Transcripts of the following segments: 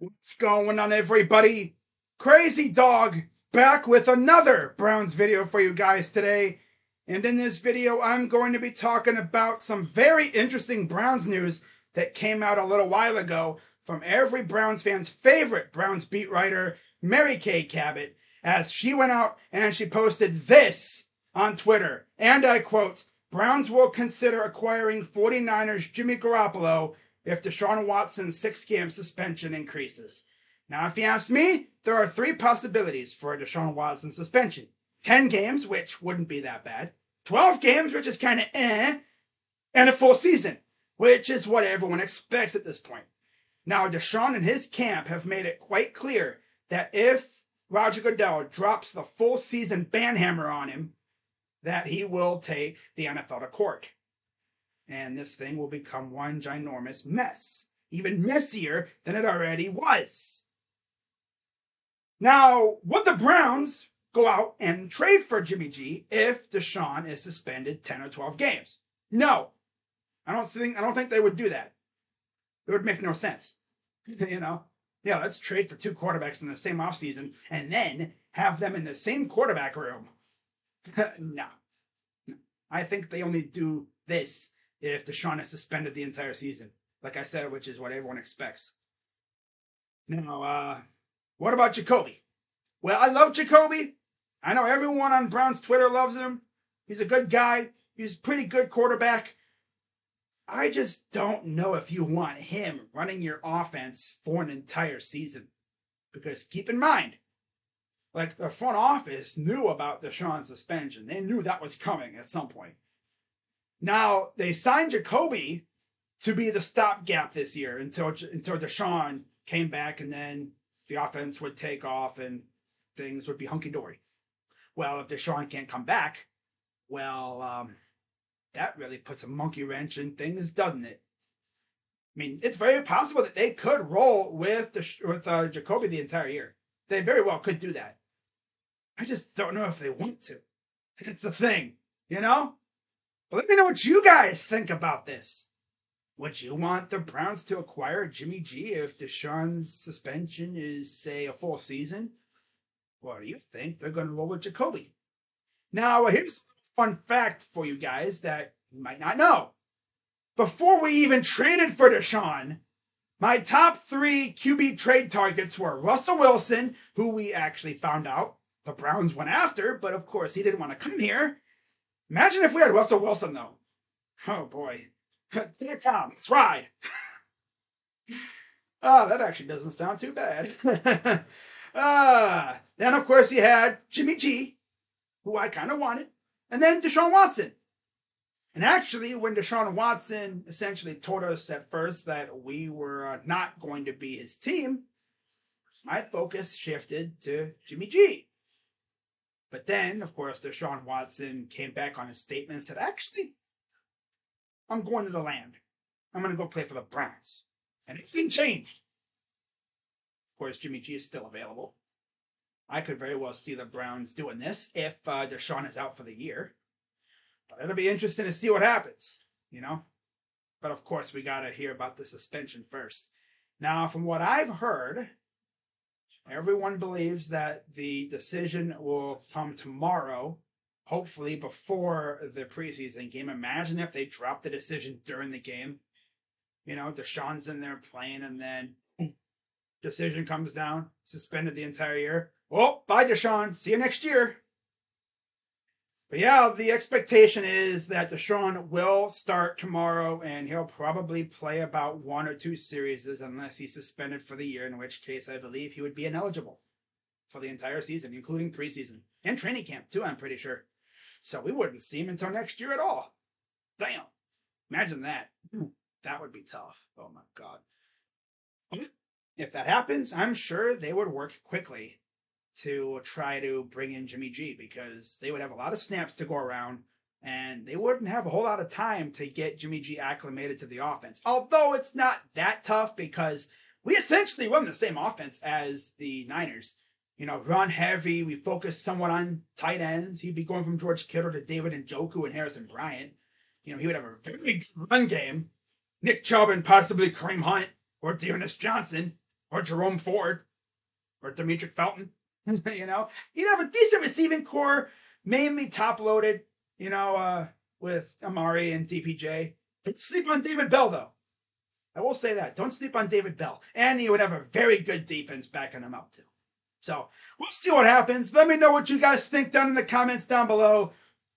What's going on, everybody? Crazy Dog back with another Browns video for you guys today. And in this video, I'm going to be talking about some very interesting Browns news that came out a little while ago from every Browns fan's favorite Browns beat writer, Mary Kay Cabot, as she went out and she posted this on Twitter. And I quote, "Browns will consider acquiring 49ers Jimmy Garoppolo if Deshaun Watson's 6-game suspension increases." Now, if you ask me, there are 3 possibilities for a Deshaun Watson suspension. 10 games, which wouldn't be that bad. 12 games, which is kind of and a full season, which is what everyone expects at this point. Now, Deshaun and his camp have made it quite clear that if Roger Goodell drops the full season ban hammer on him, that he will take the NFL to court. And this thing will become one ginormous mess, even messier than it already was. Now, would the Browns go out and trade for Jimmy G if Deshaun is suspended 10 or 12 games? No. I don't think they would do that. It would make no sense. Yeah, let's trade for 2 quarterbacks in the same offseason and then have them in the same quarterback room. No. I think they only do this if Deshaun is suspended the entire season. Like I said, which is what everyone expects. Now, what about Jacoby? Well, I love Jacoby. I know everyone on Brown's Twitter loves him. He's a good guy. He's a pretty good quarterback. I just don't know if you want him running your offense for an entire season. Because keep in mind, like the front office knew about Deshaun's suspension. They knew that was coming at some point. Now, they signed Jacoby to be the stopgap this year until Deshaun came back, and then the offense would take off and things would be hunky-dory. Well, if Deshaun can't come back, well, that really puts a monkey wrench in things, doesn't it? I mean, it's very possible that they could roll with Jacoby the entire year. They very well could do that. I just don't know if they want to. It's the thing, But let me know what you guys think about this. Would you want the Browns to acquire Jimmy G if Deshaun's suspension is, say, a full season? Or do you think they're going to roll with Jacoby? Now, here's a fun fact for you guys that you might not know. Before we even traded for Deshaun, my top 3 QB trade targets were Russell Wilson, who we actually found out the Browns went after, but of course he didn't want to come here. Imagine if we had Russell Wilson, though. Oh, boy. Get down. Let's ride. That actually doesn't sound too bad. Then, of course, he had Jimmy G, who I kind of wanted, and then Deshaun Watson. And actually, when Deshaun Watson essentially told us at first that we were not going to be his team, my focus shifted to Jimmy G. But then, of course, Deshaun Watson came back on his statement and said, actually, I'm going to the land. I'm going to go play for the Browns. And everything changed. Of course, Jimmy G is still available. I could very well see the Browns doing this if Deshaun is out for the year. But it'll be interesting to see what happens, But of course, we got to hear about the suspension first. Now, from what I've heard, everyone believes that the decision will come tomorrow, hopefully before the preseason game. Imagine if they dropped the decision during the game. Deshaun's in there playing, and then decision comes down, suspended the entire year. Well, bye, Deshaun. See you next year. But yeah, the expectation is that Deshaun will start tomorrow, and he'll probably play about 1 or 2 series unless he's suspended for the year, in which case I believe he would be ineligible for the entire season, including preseason. And training camp, too, I'm pretty sure. So we wouldn't see him until next year at all. Damn. Imagine that. That would be tough. Oh, my God. If that happens, I'm sure they would work quickly to try to bring in Jimmy G, because they would have a lot of snaps to go around, and they wouldn't have a whole lot of time to get Jimmy G acclimated to the offense. Although it's not that tough, because we essentially run the same offense as the Niners. Run heavy. We focus somewhat on tight ends. He'd be going from George Kittle to David Njoku and Harrison Bryant. He would have a very good run game. Nick Chubb and possibly Kareem Hunt or Dearness Johnson. or Jerome Ford or Demetric Felton. You'd have a decent receiving core, mainly top loaded, with Amari and DPJ. Don't sleep on David Bell, though. I will say that. Don't sleep on David Bell. And he would have a very good defense backing him up, too. So we'll see what happens. Let me know what you guys think down in the comments down below.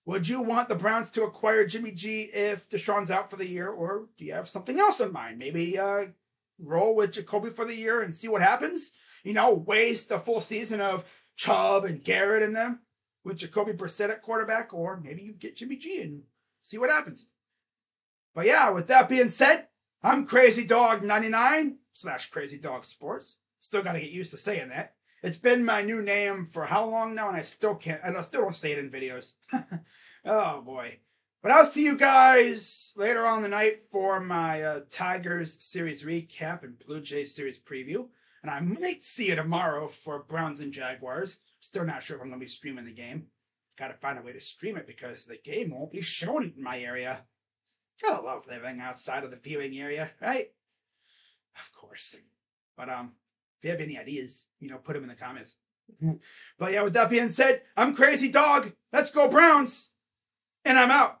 Would you want the Browns to acquire Jimmy G if Deshaun's out for the year, or do you have something else in mind? Maybe roll with Jacoby for the year and see what happens? Waste a full season of Chubb and Garrett in them with Jacoby Brissett at quarterback, or maybe you get Jimmy G and see what happens. But yeah, with that being said, I'm Crazy Dog 99 / Crazy Dog Sports. Still got to get used to saying that. It's been my new name for how long now, and I still don't say it in videos. Oh boy. But I'll see you guys later on the night for my Tigers series recap and Blue Jays series preview. And I might see you tomorrow for Browns and Jaguars. Still not sure if I'm going to be streaming the game. Got to find a way to stream it because the game won't be shown in my area. Gotta love living outside of the viewing area, right? Of course. But if you have any ideas, put them in the comments. But yeah, with that being said, I'm Crazy Dog. Let's go Browns. And I'm out.